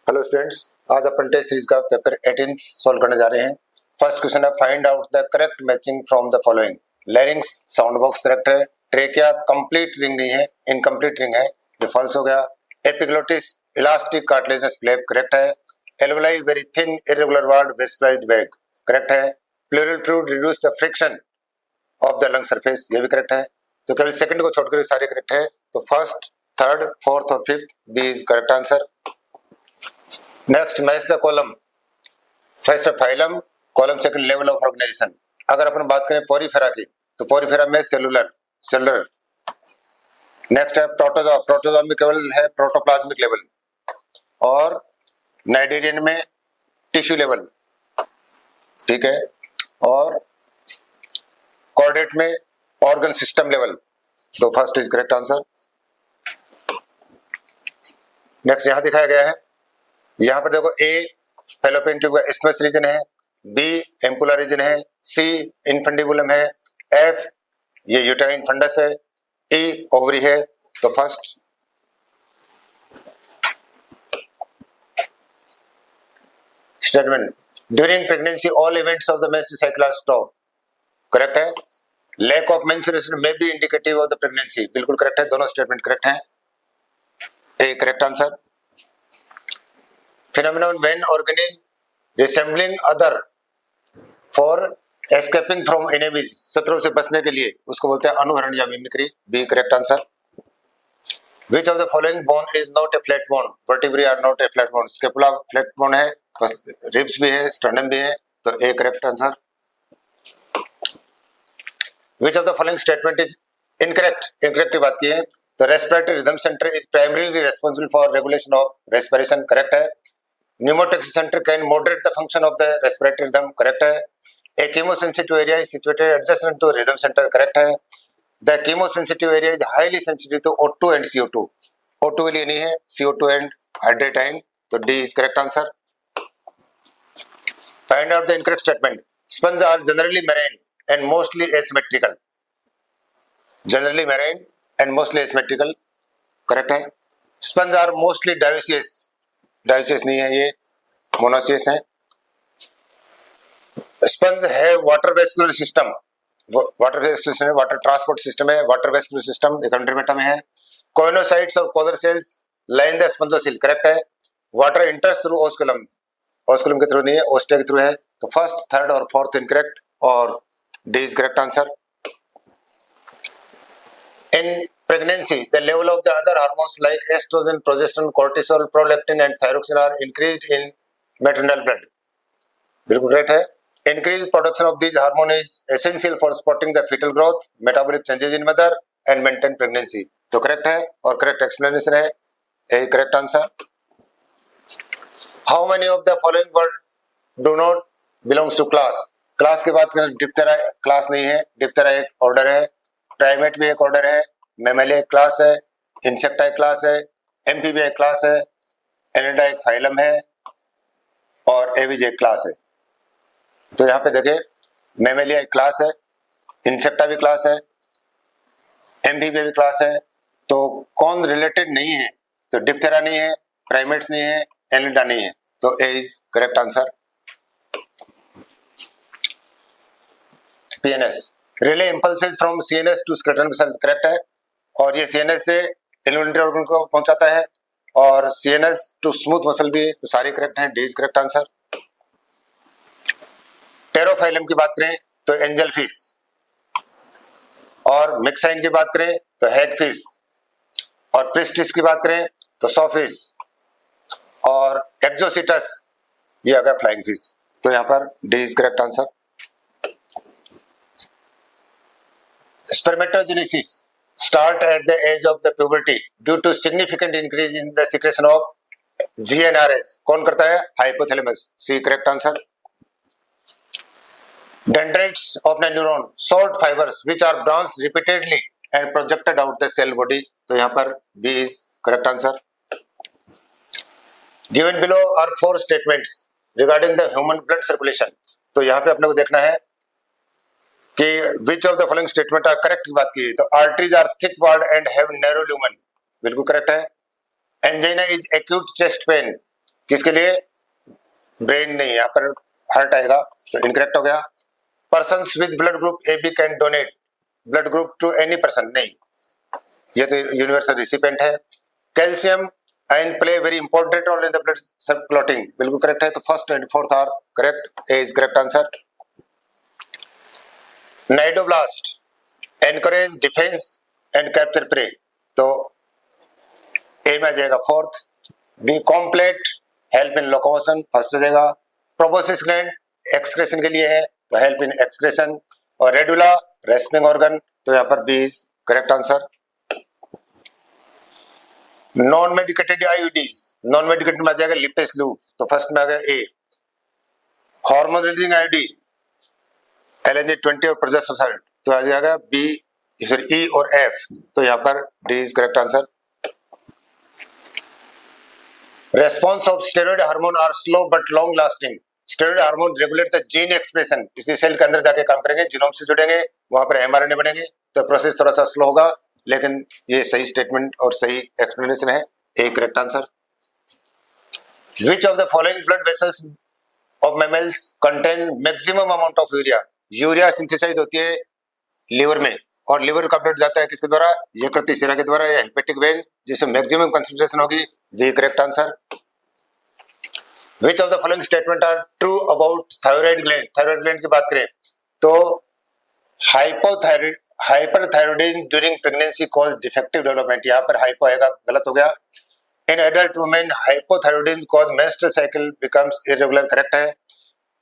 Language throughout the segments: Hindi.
हेलो स्टूडेंट्स, आज अपन टेस्ट सीरीज का पेपर 18 सॉल्व करने जा रहे हैं। फर्स्ट क्वेश्चन है, find out the correct matching from the following. Larynx sound box correct है, ट्रेकिया कंप्लीट रिंग नहीं है, इनकम्प्लीट रिंग है, ये फॉल्स हो गया। Epiglottis elastic cartilaginous flap correct है। Alveoli very thin irregular walled vascularised bag correct है। Pleural fluid reduce the friction of the lung surface, ये भी करेक्ट है। तो केवल सेकंड को छोड़कर सारे करेक्ट है। तो फर्स्ट, थर्ड, फोर्थ और fifth B is correct answer. Next, match the column. First है phylum, column second level of organisation. अगर अपन बात करें पोरीफेरा की, तो पोरीफेरा में सेलुलर। नेक्स्ट है प्रोटोजोआ, प्रोटोजोआ में केवल है प्रोटोप्लाज्मिक लेवल, और नाइडेरियन में टिश्यू लेवल, ठीक है। और कॉर्डेट में ऑर्गन सिस्टम लेवल। तो first is correct answer. Next यहां दिखाया गया है, यहां पर देखो, ए फैलोपियन ट्यूब का इस्थमस रीजन है, बी एम्पुलर रीजन है, सी इनफंडिबुलम है, एफ ये यूटेराइन फंडस है, ई ओवरी है। तो first statement, during pregnancy all events of the menstrual cycle are stop, correct है। Lack of menstruation may be indicative of the pregnancy, बिल्कुल करेक्ट है, दोनों स्टेटमेंट करेक्ट है, A correct answer. phenomenon when organism resembling other for escaping from enemies, शत्रु से बचने के लिए, उसको बोलते हैं अनुहरण या mimicry, B correct answer. Which of the following bone is not a flat bone? Vertebrae are not a flat bone. Scapula flat bone है, रिब्स भी है, स्टर्नम भी है, तो A correct answer. Which of the following statement is incorrect? Incorrect की बात की है, तो respiratory rhythm centre is primarily responsible for regulation of respiration, correct है। Pneumotoxic center can moderate the function of the respiratory rhythm, correct है। A chemosensitive area is situated adjacent to rhythm center, correct है। The chemosensitive area is highly sensitive to O2 and CO2, O2 के लिए नहीं है, CO2 and hydrate ion, तो D is correct answer। Find out the incorrect statement. Sponges are generally marine and mostly asymmetrical. Generally marine and mostly asymmetrical, correct है। Sponges are mostly dioecious, डायोसिस नहीं है, ये मोनोसियस है। स्पंज है water vascular system, water transport system है, वाटर वेस्कुलर सिस्टम कंट्रीमेटा में है। कोइनोसाइट्स और collar cells line the spongocoel, correct है। Water enters through osculum, osculum के थ्रू नहीं है, ओस्टे के थ्रू है। तो फर्स्ट, थर्ड और फोर्थ इनकरेक्ट, और D is correct answer. In pregnancy, the level of the other hormones like estrogen, progesterone, cortisol, prolactin and thyroxine are increased in maternal blood. बिल्कुल करेक्ट है। Increased production of these hormones is essential for supporting the fetal growth, metabolic changes in mother and maintain pregnancy. तो करेक्ट है, और करेक्ट एक्सप्लेनेशन है, A correct answer. How many of the following words do not belongs to class? Class की बात करें, डिप्टेरा क्लास नहीं है, डिप्टेरा एक ऑर्डर है, प्राइमेट भी एक ऑर्डर है, मैमेलिया एक क्लास है, इंसेक्टा एक क्लास है, एम्फीबिया एक क्लास है, एनिडा एक फाइलम है, और एविज एक क्लास है। तो यहाँ पे देखें, मैमेलिया एक क्लास है, इंसेक्टा भी क्लास है, एम्फीबिया भी क्लास है, तो कौन रिलेटेड नहीं है? तो डिप्टेरा नहीं है, प्राइमेट्स नहीं है, एनिडा नहीं है, तो A is correct answer. PNS, relay impulses from CNS to skeletal muscle, correct है, और ये सीएनएस से इन्वॉल्यूंटरी ऑर्गन को पहुंचाता है, और सीएनएस टू स्मूथ मसल भी, तो सारे करेक्ट हैं, D is correct answer. Pterophyllum की बात करें तो एंजल फिश, और मिक्साइन की बात करें तो हैग फिश, और प्रिस्टिस की बात करें तो सॉफिश, और एक्जोसिटस ये आ गया फ्लाइंग फिश, तो यहाँ पर D is correct answer. Spermatogenesis start at the age of the puberty due to significant increase in the secretion of GnRH. कौन करता है? Hypothalamus. C correct answer. Dendrites of the neuron, short fibers which are branched repeatedly and projected out the cell body. तो यहाँ पर B is correct answer. Given below are 4 statements regarding the human blood circulation. तो यहाँ पे अपने को देखना है कि which of the following statement are correct की बात की, तो arteries are thick walled and have narrow lumen, बिल्कुल करेक्ट है। angina is acute chest pain किसके लिए? ब्रेन नहीं, यहाँ पर हार्ट आएगा, तो इनकरेक्ट हो गया। Persons with blood group A B can donate blood group to any person, नहीं, ये तो यूनिवर्सल रिसिपेंट है। Calcium ion play very important role in the blood clotting, बिल्कुल करेक्ट है। तो first and fourth are correct, A is correct answer. Cnidoblast encourage defence and capture prey, तो ए में आ जाएगा fourth. B complete help in locomotion, first हो जाएगा। प्रोबोसिस ग्लैंड एक्सक्रेशन के लिए है, तो हेल्प इन एक्सक्रेशन। और रेडुला रेस्पिंग ऑर्गन, तो यहाँ पर B is correct answer. Non medicated IUDs, non medicated में आ जाएगा लिपेस लूप, तो फर्स्ट में आ गया ए। हार्मोन रिलीजिंग आईडी LNG 20 और प्रोजेस्टेरोन, तो आ जाएगा बी, सॉरी ई और एफ, तो यहाँ पर D is correct answer. Response of steroid hormone are slow but long lasting, steroid hormone regulate the gene expression, इसलिए सेल के अंदर जाके काम करेंगे, जीनोम से जुड़ेंगे, वहां पर mRNA बनेंगे, तो प्रोसेस थोड़ा सा स्लो होगा, लेकिन ये सही स्टेटमेंट और सही एक्सप्लेनेशन है, A correct answer. Which of the following blood vessels of mammals contain maximum amount of urea, urea synthesise होती है लिवर में, और लिवर का ब्लड जाता है किसके द्वारा? यकृत शिरा के द्वारा या हेपेटिक वेन, जिसमें मैक्सिमम कंसंट्रेशन होगी, B correct answer. Which of the following statement are true about thyroid gland, thyroid gland की बात करें तो hyperthyroidism during pregnancy cause defective development, यहाँ पर हाइपो आएगा, गलत हो गया। In adult women hypothyroidism cause menstrual cycle becomes irregular, correct है।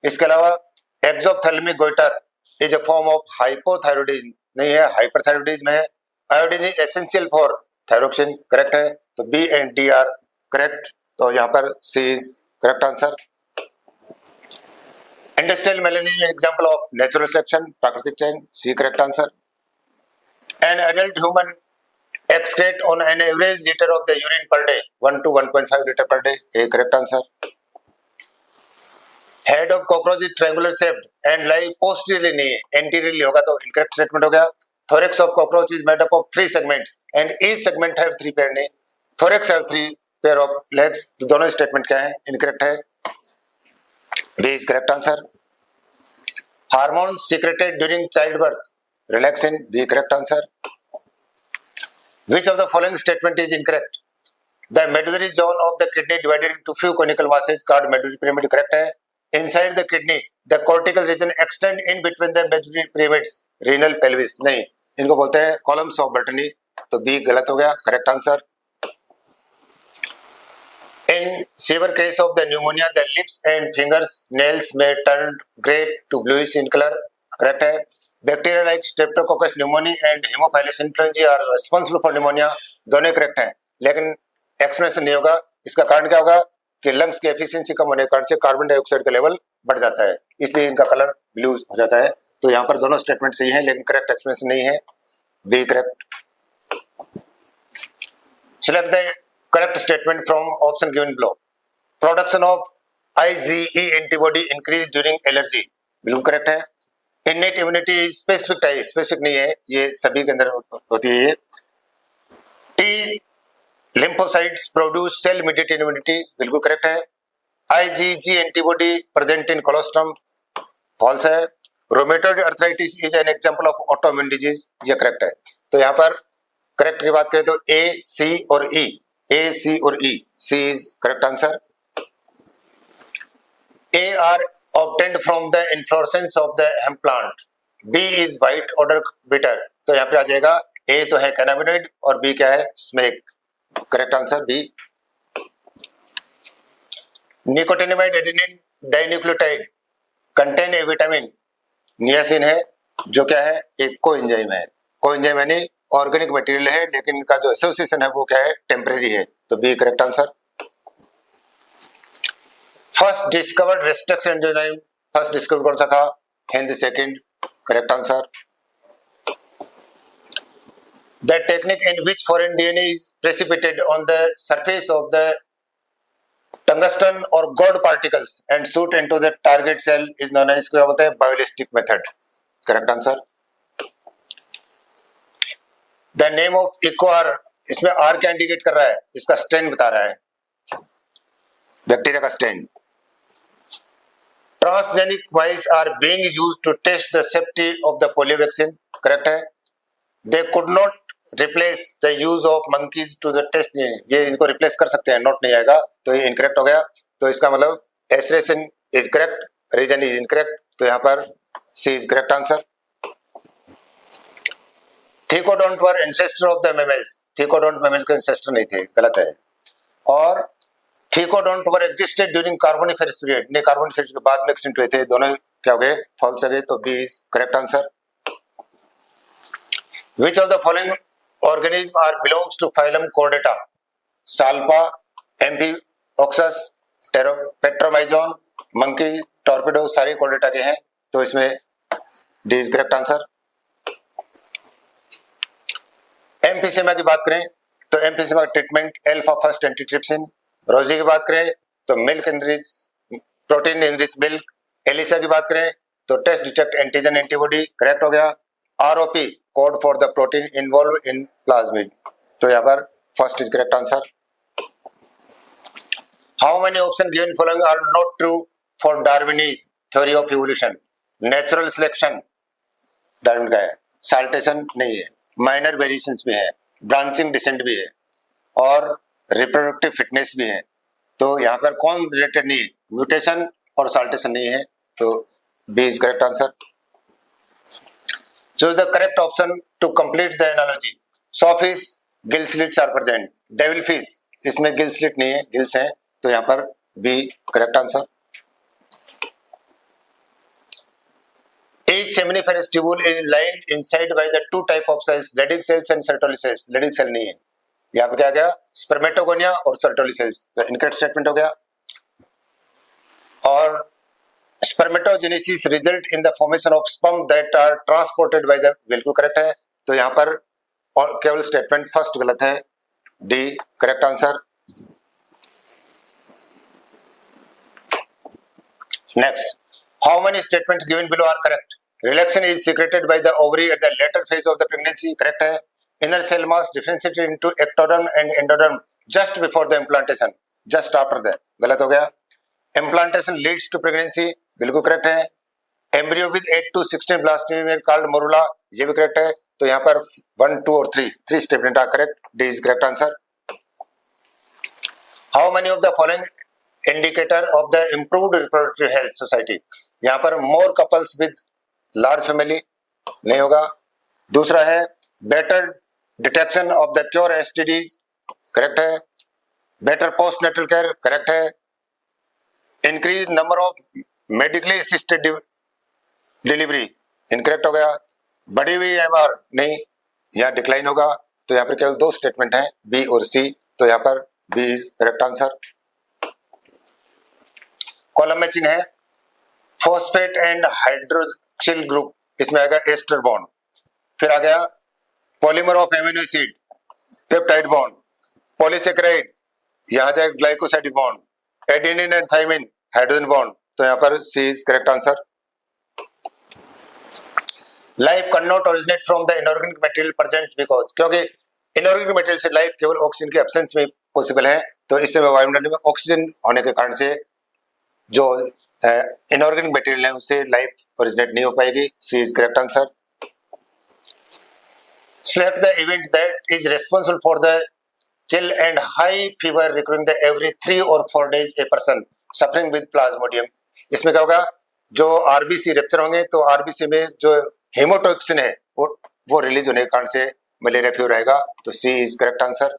इसके अलावा exophthalmic goitre is a form of hypothyroidism, नहीं है, हाइपरथायरॉयडिज्म है। Iodine is essential for thyroxine, correct है, तो B and D are correct, तो यहाँ पर C is correct answer. Industrial melanism example of natural selection, प्राकृतिक चयन, C correct answer. An adult human excrete on an average liter of the urine per day, 1 to 1.5 liter per day, a correct answer. Head of cockroach is triangular shaped and lie posteriorly, नहीं है, anteriorly होगा, तो incorrect statement हो गया। Thorax of cockroach is made up of 3 segments and each segment have 3 pair, नहीं, thorax have 3 pair of legs, तो दोनों statement क्या है? Incorrect है, B is correct answer. Hormones secreted during childbirth, relaxin, B correct answer. Which of the following statement is incorrect? The medullary zone of the kidney divided into few conical masses called medullary pyramid, correct है। Inside the kidney, the cortical region extend in between the medullary pyramids, renal pelvis, नहीं, इनको बोलते हैं columns of Bretoni, तो B गलत हो गया, correct answer. In severe case of the pneumonia, the lips and fingers nails may turn grey to bluish in color, correct है। Bacteria like streptococcus pneumoniae and haemophilus influenzae are responsible for pneumonia, दोनों करेक्ट हैं, लेकिन एक्सप्लेनेशन नहीं होगा। इसका कारण क्या होगा कि लंग्स की एफिशिएंसी कम होने के कारण से कार्बन डाइऑक्साइड का लेवल बढ़ जाता है, इसलिए इनका कलर ब्लू हो जाता है। तो यहाँ पर दोनों स्टेटमेंट सही हैं, लेकिन करेक्ट एक्सप्लेनेशन नहीं है, B correct. Select the correct statement from option given below. Production of IgE antibody increase during allergy, बिल्कुल करेक्ट है। Innate immunity specific type, specific नहीं है, ये सभी के अंदर होती है। ये T lymphocytes produce cell mediated immunity, बिल्कुल करेक्ट है। IgG antibody present in colostrum, false है। Rheumatoid arthritis is an example of autoimmune disease, ये करेक्ट है। तो यहाँ पर करेक्ट की बात करें तो A, C और E, A, C और E, C is correct answer. A are obtained from the inflorescence of the hemp plant, B is white odor bitter, तो यहाँ पे आ जाएगा A तो है कैनाबिनॉइड और B क्या है? स्मेक, correct answer B। Nicotinamide adenine dinucleotide contain a vitamin, niacin है, जो क्या है? एक कोएंजाइम है, कोएंजाइम यानी ऑर्गेनिक मटेरियल है, लेकिन इनका जो एसोसिएशन है वो क्या है? टेम्परेरी है, तो B correct answer. First discovered restriction enzyme, first discovered कौन सा था? Henry second, correct answer. The technique in which foreign DNA is precipitated on the surface of the tungsten और gold particles and shoot into the target cell is known as, क्या बोलते हैं? Biolistic method, correct answer. The name of EcoR, इसमें आर क्या इंडिकेट कर रहा है? इसका स्ट्रेन बता रहा है। बैक्टीरिया का strain. Transgenic mice are being used to test the safety of the polio vaccine, correct है। They could not replace the use of monkeys to the test, ये इनको रिप्लेस कर सकते हैं, नोट नहीं आएगा तो ये इनकरेक्ट हो गया। तो इसका मतलब assertion is correct, reason is incorrect, तो यहाँ पर C is correct answer. Thecodont were ancestor of the mammals, thecodont mammals के एंसेस्टर नहीं थे, गलत है। और thecodont were existed during carboniferous period, ने कार्बोनिफेरस के बाद में एक्सटिंक्ट हुए थे, दोनों क्या हो गए, फॉल्स हो गए, तो B is correct answer. Which of the following organisms are belongs to phylum Chordata? Salpa, Amphioxus, Petromyzon, monkey, torpedo, सारे Chordata के हैं, तो इसमें D is correct answer। एम्फीसेमा की बात करें तो एम्फीसेमा का ट्रीटमेंट अल्फा फर्स्ट एंटीट्रिप्सिन। रोजी की बात करें तो milk enrich, protein enrich milk. ELISA की बात करें तो test detect antigen antibody, correct हो गया। ROP code for the protein involve in plasmid, तो यहाँ पर first is correct answer. How many option given following are not true for Darwin's theory of evolution? Natural selection Darwin का है, साल्टेशन नहीं है, माइनर वेरिएशंस भी है, ब्रांचिंग डिसेंट भी है और रिप्रोडक्टिव फिटनेस भी है, तो यहाँ पर कौन रिलेटेड नहीं है? म्यूटेशन और साल्टेशन नहीं है, तो B is correct answer. Choose the correct option to complete the analogy. Sawfish, gill slits are present. Devilfish, इसमें gill slit नहीं है, gills हैं, तो यहाँ पर B correct answer. Each seminiferous tubule is lined inside by the two type of cells, Leydig cells and Sertoli cells. Leydig cell नहीं है, यहाँ पे क्या गया, स्पर्मेटोगोनिया और Sertoli cells, तो इनकरेक्ट स्टेटमेंट हो गया। और spermatogenesis result in the formation of sperm that are transported by the, बिल्कुल करेक्ट है, तो यहाँ पर और केवल स्टेटमेंट फर्स्ट गलत है, D correct answer. Next, how many statements given below are correct? Relaxin is secreted by the ovary at the later phase of the pregnancy, correct है। Inner cell mass differentiated into ectoderm and endoderm just before the implantation, just after the, गलत हो गया। इम्प्लांटेशन लीड्स टू प्रेगनेंसी, बिल्कुल करेक्ट है। Embryo with 8 to 16 blastomere called morula, ये भी करेक्ट है, तो यहाँ पर 1, 2 और 3 statement are correct, D is correct answer. How many of the following indicator of the improved reproductive health society? यहाँ पर more couples with large family नहीं होगा। दूसरा है better detection of the cure STDs, correct है। Better post natal care, correct है। Increase number of medically assisted delivery, incorrect हो गया। बढ़ी हुई एमआर नहीं, यहाँ डिक्लाइन होगा, तो यहाँ पर केवल 2 स्टेटमेंट हैं, बी और सी, तो यहाँ पर B is correct answer. Column matching है, फॉस्फेट एंड हाइड्रोक्सिल ग्रुप, इसमें आएगा एस्टर बॉन्ड। फिर आ गया polymer of amino acid, peptide bond. Polysaccharide, यहाँ जाए glycosidic bond. Adenine and thymine, hydrogen bond, तो यहाँ पर C is correct answer. Life can not originate from the inorganic material present because, क्योंकि इनऑर्गेनिक मटेरियल से लाइफ केवल ऑक्सीजन के एब्सेंस में पॉसिबल है, तो इससे वायुमंडल में ऑक्सीजन होने के कारण से जो इनऑर्गेनिक मटेरियल है उससे लाइफ ओरिजिनेट नहीं हो पाएगी, C is correct answer. Select the event that is responsible for the chill and high fever recurring the every 3 or 4 days a person suffering with plasmodium। इसमें क्या होगा, जो आरबीसी रेप्चर होंगे तो आरबीसी में जो हेमोटॉक्सिन है वो रिलीज होने के कारण से मलेरिया फीवर आएगा, तो C is correct answer.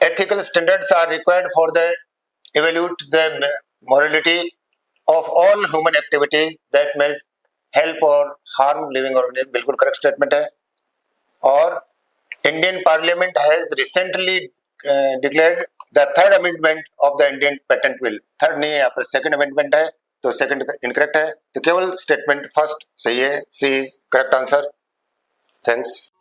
Ethical standards are required for the evaluate the morality of all human activities that may help or harm living organism, बिल्कुल करेक्ट स्टेटमेंट है। और Indian Parliament has recently declared the third amendment of the Indian Patent Bill, third नहीं है यहाँ पर, सेकंड अमेंडमेंट है, तो सेकंड इनकरेक्ट है, तो केवल स्टेटमेंट फर्स्ट सही है, सी इज करेक्ट आंसर। थैंक्स।